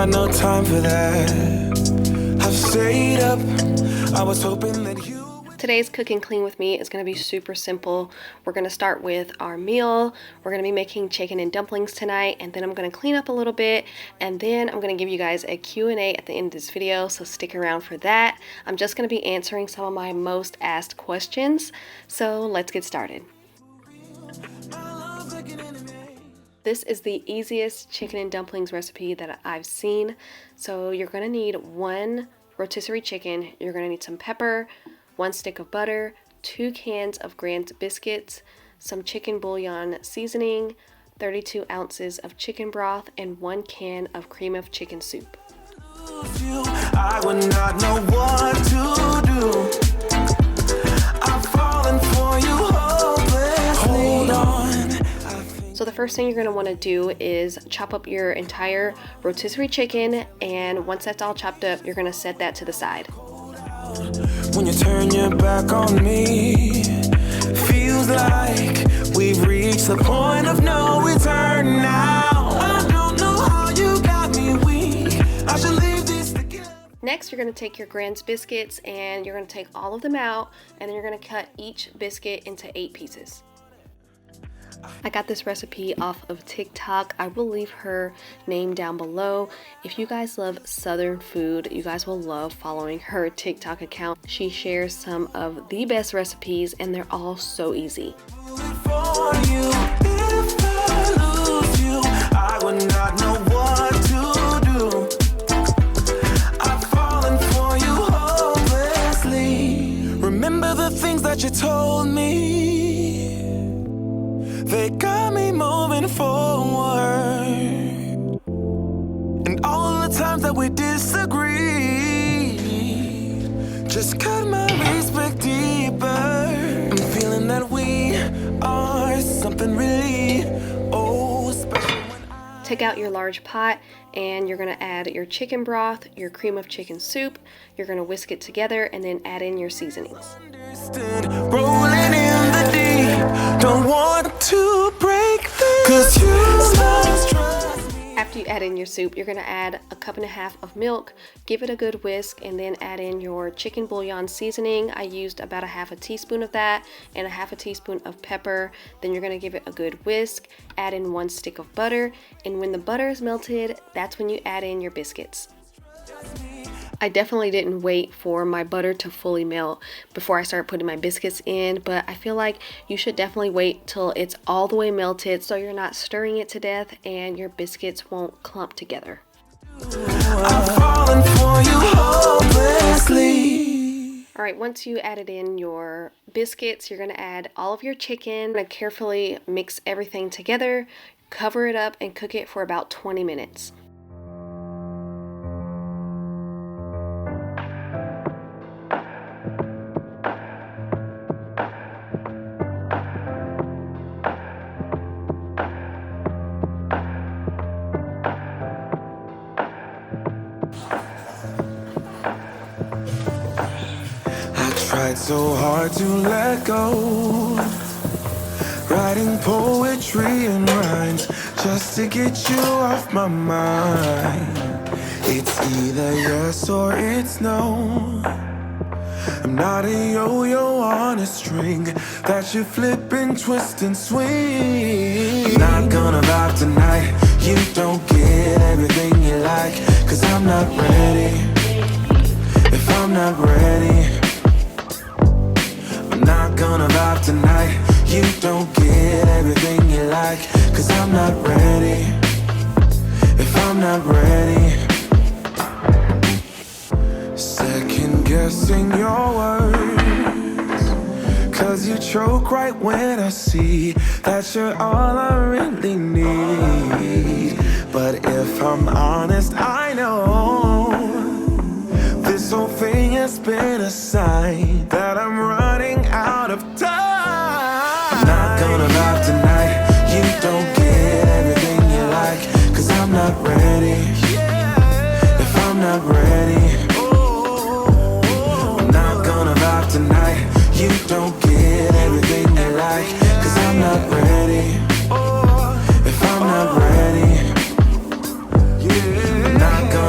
got no time for that. I've stayed up, I was hoping that you... Today's Cook and Clean with me is going to be super simple. We're going to start with our meal. We're going to be making chicken and dumplings tonight, and then I'm going to clean up a little bit, and then I'm going to give you guys a Q&A at the end of this video, so stick around for that. I'm just going to be answering some of my most asked questions, so let's get started. This is the easiest chicken and dumplings recipe that I've seen. So you're going to need 1 rotisserie chicken, you're going to need some pepper, 1 stick of butter, 2 cans of Grand's biscuits, some chicken bouillon seasoning, 32 ounces of chicken broth, and 1 can of cream of chicken soup. I would not know what to do. I've fallen for you hopelessly. Hold on. So the first thing you're going to want to do is chop up your entire rotisserie chicken, and once that's all chopped up, you're going to set that to the side. When you turn your back on me, feels like we've reached the point of no return now. I don't know how you got me weak. I should leave this together. Next, you're going to take your Grand's biscuits and you're going to take all of them out, and then you're going to cut each biscuit into 8 pieces. I got this recipe off of TikTok. I will leave her name down below. If you guys love Southern food, you guys will love following her TikTok account. She shares some of the best recipes, and they're all so easy. Remember the things that you told me. They got me moving forward. And all the times that we disagree just cut my respect deeper. I'm feeling that we are something really special. Take out your large pot and you're going to add your chicken broth, your cream of chicken soup. You're going to whisk it together and then add in your seasonings. Rolling in the deep, don't want to break this, 'cause you lost trust me. After you add in your soup, you're going to add a 1.5 cups of milk, give it a good whisk, and then add in your chicken bouillon seasoning. I used about 1/2 teaspoon of that and 1/2 teaspoon of pepper. Then you're going to give it a good whisk, add in 1 stick of butter, and when the butter is melted, that's when you add in your biscuits. I definitely didn't wait for my butter to fully melt before I started putting my biscuits in, but I feel like you should definitely wait till it's all the way melted so you're not stirring it to death and your biscuits won't clump together. I've fallen for you hopelessly. Alright, once you added in your biscuits, you're going to add all of your chicken and carefully mix everything together, cover it up, and cook it for about 20 minutes. Tried so hard to let go, writing poetry and rhymes just to get you off my mind. It's either yes or it's no. I'm not a yo-yo on a string that you flip and twist and swing. Not gonna vibe tonight, you don't get everything you like, 'cause I'm not ready. If I'm not ready, I'm not gonna vibe tonight. You don't get everything you like, 'cause I'm not ready. If I'm not ready, second guessing your words, 'cause you choke right when I see that you're all I really need. But if I'm honest, I know this whole thing has been a sign that I'm running out of time. I'm not gonna vibe tonight. You don't get everything you like, 'cause I'm not ready. If I'm not ready, I'm not gonna vibe tonight. You don't get everything you like, 'cause I'm not ready. If I'm not ready, I'm not gonna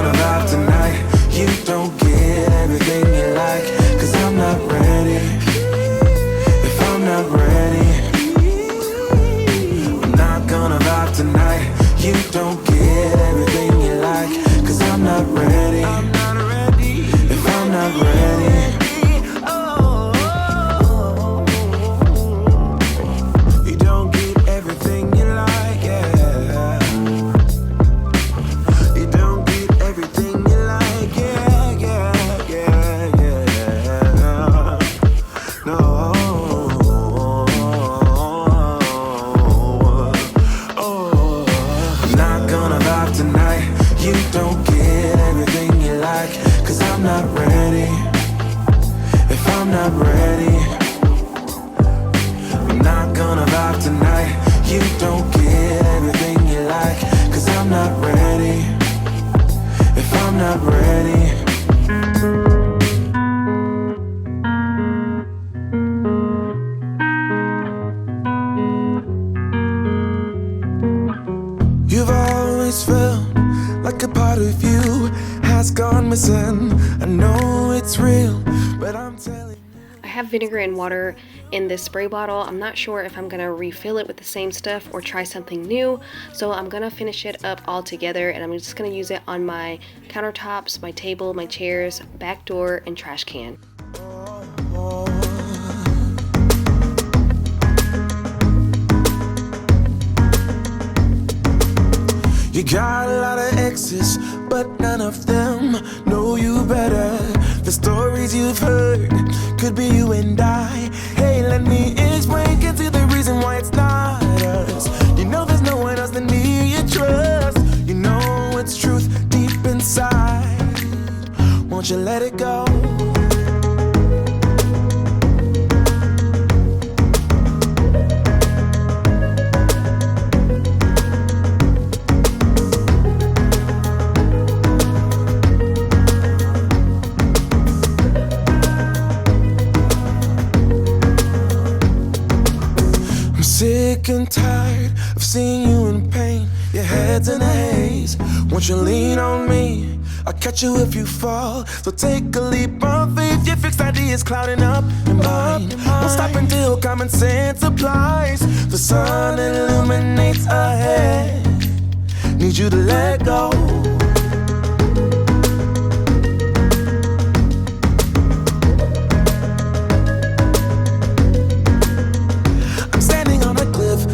but I'm telling. I have vinegar and water in this spray bottle. I'm not sure if I'm gonna refill it with the same stuff or try something new. So I'm gonna finish it up all together, and I'm just gonna use it on my countertops, my table, my chairs, back door, and trash can. You got a lot of exes, but none of them know you better. The stories you've heard could be you and I. Hey, let me explain, get to the reason why it's not us. You know there's no one else that need you trust. You know it's truth deep inside. Won't you let it go? Sick and tired of seeing you in pain. Your head's in a haze. Won't you lean on me? I'll catch you if you fall. So take a leap of faith. Your fixed ideas clouding up your mind. Won't stop until common sense applies. The sun illuminates ahead. Need you to let go.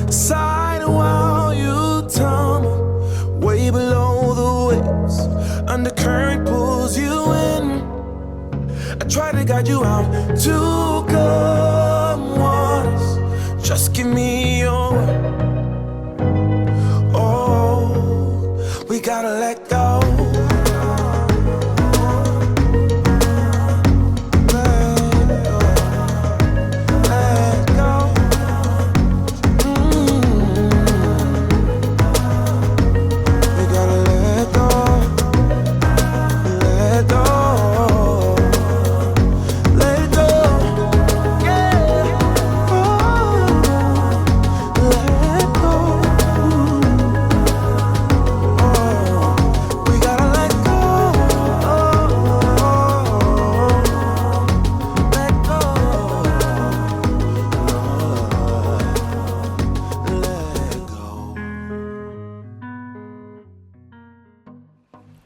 Side while you tumble way below the waves. Undercurrent pulls you in. I try to guide you out to calm waters. Just give me your word. Oh, we gotta let go.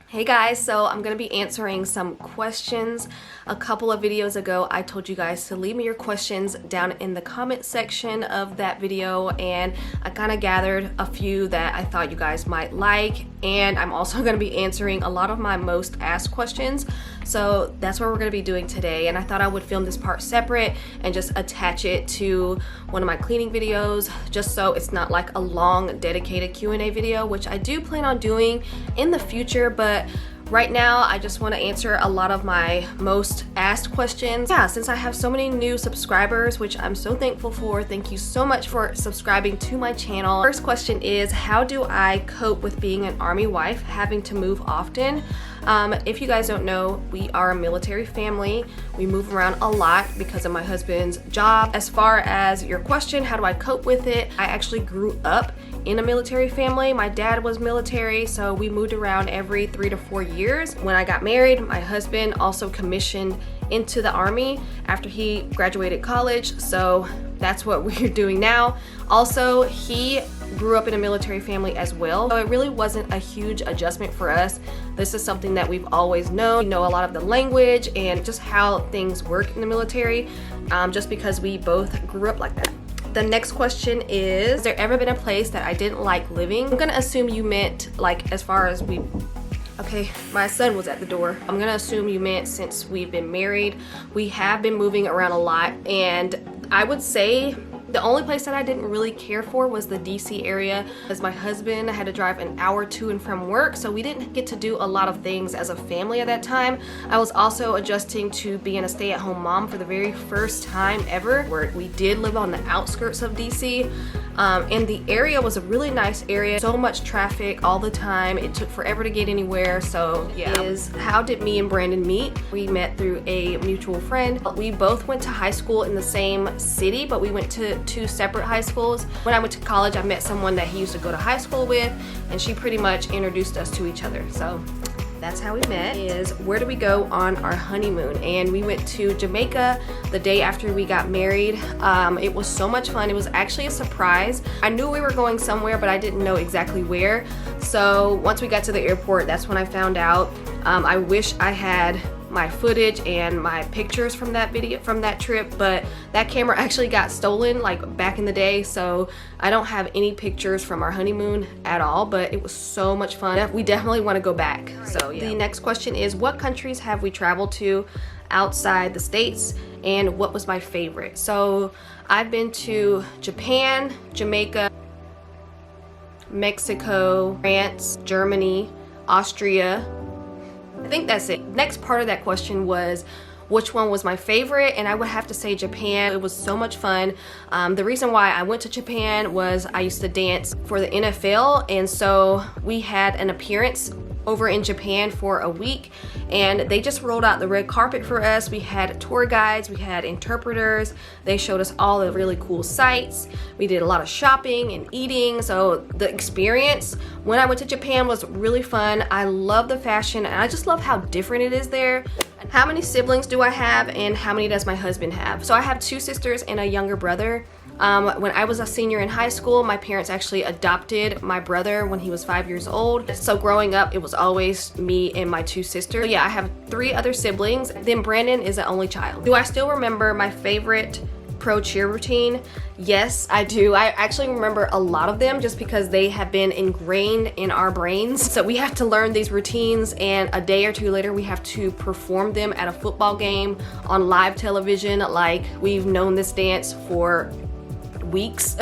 Hey guys, so I'm gonna be answering some questions. A couple of videos ago I told you guys to leave me your questions down in the comment section of that video, and I kind of gathered a few that I thought you guys might like, and I'm also gonna be answering a lot of my most asked questions. So that's what we're gonna be doing today, and I thought I would film this part separate and just attach it to one of my cleaning videos, just so it's not like a long dedicated Q&A video, which I do plan on doing in the future, but right now I just want to answer a lot of my most asked questions. Yeah, since I have so many new subscribers, which I'm so thankful for, thank you so much for subscribing to my channel. First question is, how do I cope with being an Army wife, having to move often? If you guys don't know, we are a military family. We move around a lot because of my husband's job. As far as your question, how do I cope with it? I actually grew up in a military family. My dad was military, so we moved around every 3 to 4 years. When I got married, my husband also commissioned into the Army after he graduated college, so that's what we're doing now. Also, he grew up in a military family as well, so it really wasn't a huge adjustment for us. This is something that we've always known. We know a lot of the language and just how things work in the military, just because we both grew up like that. The next question is, has there ever been a place that I didn't like living? I'm gonna assume you meant like as far as we, okay, my son was at the door. I'm gonna assume you meant since we've been married. We have been moving around a lot, and I would say the only place that I didn't really care for was the DC area, as my husband had to drive an hour to and from work, so we didn't get to do a lot of things as a family at that time. I was also adjusting to being a stay-at-home mom for the very first time ever, where we did live on the outskirts of DC. And the area was a really nice area, so much traffic all the time. It took forever to get anywhere, so yeah. How did me and Brandon meet? We met through a mutual friend. We both went to high school in the same city, but we went to 2 separate high schools. When I went to college, I met someone that he used to go to high school with, and she pretty much introduced us to each other. So that's how we met, is where do we go on our honeymoon? And we went to Jamaica the day after we got married. It was so much fun. It was actually a surprise. I knew we were going somewhere, but I didn't know exactly where. So once we got to the airport, that's when I found out. I wish I had my footage and my pictures from that video, from that trip, but that camera actually got stolen like back in the day, so I don't have any pictures from our honeymoon at all, but it was so much fun. We definitely want to go back. So yeah. The next question is, what countries have we traveled to outside the States, and what was my favorite? So I've been to Japan, Jamaica, Mexico, France, Germany, Austria. I think that's it. Next part of that question was which one was my favorite, and I would have to say Japan. It was so much fun. The reason why I went to Japan was I used to dance for the NFL, and so we had an appearance over in Japan for a week, and they just rolled out the red carpet for us. We had tour guides, we had interpreters. They showed us all the really cool sights. We did a lot of shopping and eating. So the experience when I went to Japan was really fun. I love the fashion, and I just love how different it is there. How many siblings do I have, and how many does my husband have? So I have 2 sisters and a younger brother. When I was a senior in high school, my parents actually adopted my brother when he was 5 years old. So growing up, it was always me and my 2 sisters. So yeah, I have 3 other siblings. Then Brandon is the only child. Do I still remember my favorite pro cheer routine? Yes, I do. I actually remember a lot of them just because they have been ingrained in our brains. So we have to learn these routines, and a day or 2 later we have to perform them at a football game on live television, like we've known this dance for weeks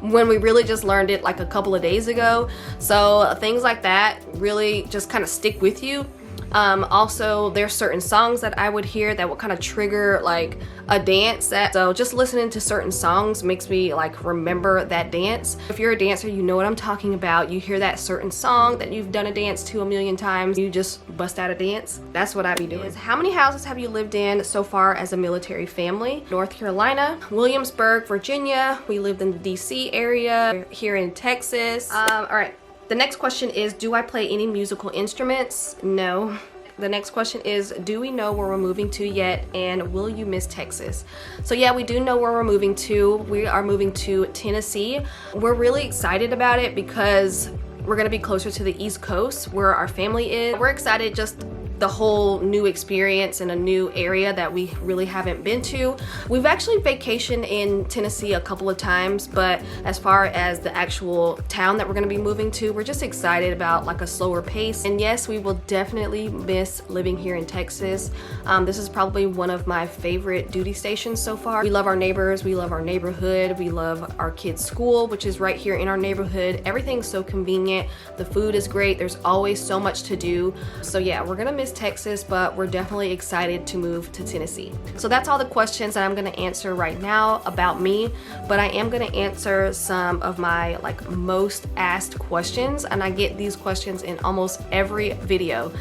when we really just learned it like a couple of days ago. So things like that really just kind of stick with you. Also, there's certain songs that I would hear that would kind of trigger like a dance. So just listening to certain songs makes me like remember that dance. If you're a dancer, you know what I'm talking about. You hear that certain song that you've done a dance to a million times, you just bust out a dance. That's what I be doing. How many houses have you lived in so far as a military family? North Carolina, Williamsburg, Virginia. We lived in the DC area, here in Texas. All right. The next question is, do I play any musical instruments? No. The next question is, do we know where we're moving to yet, and will you miss Texas? So yeah, we do know where we're moving to. We are moving to Tennessee. We're really excited about it because we're gonna be closer to the East Coast where our family is. We're excited, just the whole new experience in a new area that we really haven't been to. We've actually vacationed in Tennessee a couple of times, but as far as the actual town that we're gonna be moving to, we're just excited about like a slower pace. And yes, we will definitely miss living here in Texas. This is probably one of my favorite duty stations so far. We love our neighbors, we love our neighborhood, we love our kids' school, which is right here in our neighborhood. Everything's so convenient. The food is great. There's always so much to do. So yeah, we're gonna miss Texas, but we're definitely excited to move to Tennessee. So that's all the questions that I'm gonna answer right now about me, but I am gonna answer some of my like most asked questions, and I get these questions in almost every video.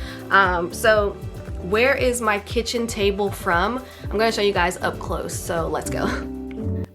So where is my kitchen table from? I'm gonna show you guys up close, so let's go.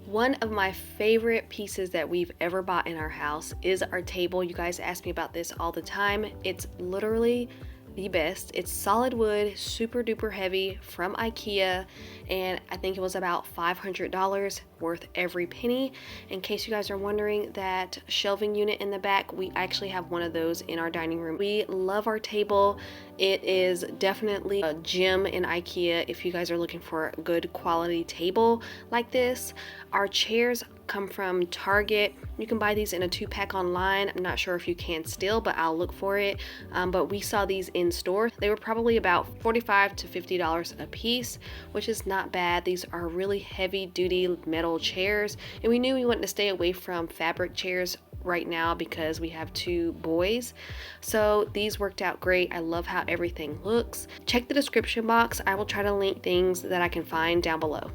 One of my favorite pieces that we've ever bought in our house is our table. You guys ask me about this all the time. It's literally the best. It's solid wood, super duper heavy, from IKEA, and I think it was about $500, worth every penny. In case you guys are wondering, that shelving unit in the back, we actually have one of those in our dining room. We love our table. It is definitely a gem in IKEA if you guys are looking for a good quality table like this. Our chairs come from Target. You can buy these in a 2-pack online. I'm not sure if you can still, but I'll look for it. But we saw these in store. They were probably about $45 to $50 a piece, which is not bad. These are really heavy duty metal chairs, and we knew we wanted to stay away from fabric chairs right now because we have 2 boys. So these worked out great. I love how everything looks. Check the description box. I will try to link things that I can find down below.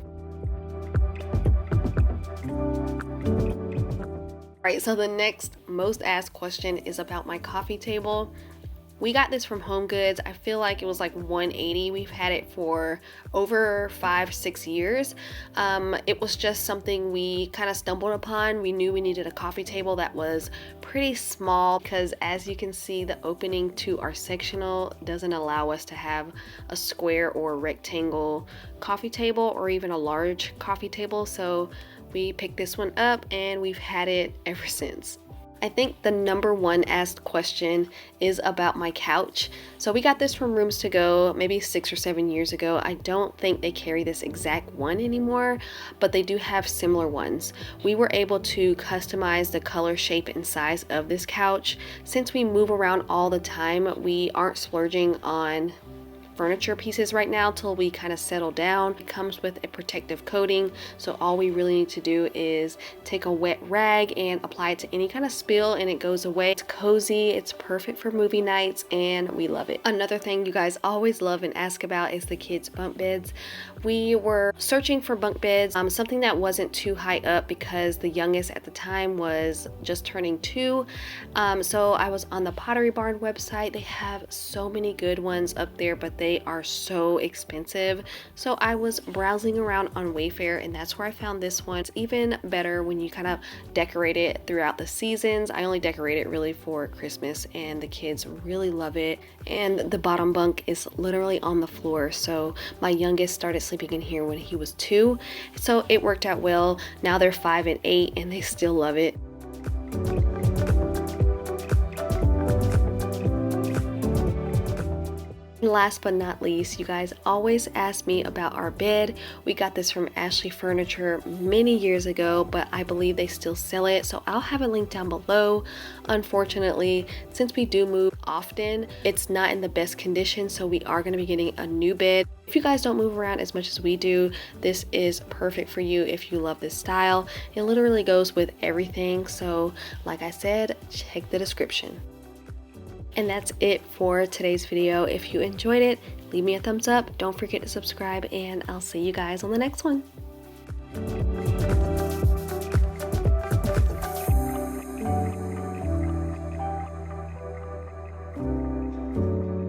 Right, so the next most asked question is about my coffee table. We got this from Home Goods. I feel like it was like $180. We've had it for over 5-6 years. It was just something we kind of stumbled upon. We knew we needed a coffee table that was pretty small because, as you can see, the opening to our sectional doesn't allow us to have a square or rectangle coffee table or even a large coffee table. So we picked this one up and we've had it ever since. I think the number one asked question is about my couch. So we got this from Rooms To Go maybe 6 or 7 years ago. I don't think they carry this exact one anymore, but they do have similar ones. We were able to customize the color, shape, and size of this couch. Since we move around all the time, we aren't splurging on furniture pieces right now till we kind of settle down. It comes with a protective coating, so all we really need to do is take a wet rag and apply it to any kind of spill and it goes away. It's cozy, it's perfect for movie nights, and we love it. Another thing you guys always love and ask about is the kids' bunk beds. We were searching for bunk beds, something that wasn't too high up because the youngest at the time was just turning 2. So I was on the Pottery Barn website. They have so many good ones up there, but they are so expensive. So I was browsing around on Wayfair and that's where I found this one. It's even better when you kind of decorate it throughout the seasons. I only decorate it really for Christmas and the kids really love it. And the bottom bunk is literally on the floor. So my youngest started sleeping in here when he was 2. So it worked out well. Now they're 5 and 8 and they still love it. Last but not least, you guys always ask me about our bed. We got this from Ashley Furniture many years ago, but I believe they still sell it, so I'll have a link down below. Unfortunately, since we do move often, it's not in the best condition, so we are going to be getting a new bed. If you guys don't move around as much as we do, this is perfect for you if you love this style. It literally goes with everything, so like I said, check the description. And that's it for today's video. If you enjoyed it, leave me a thumbs up. Don't forget to subscribe, and I'll see you guys on the next one.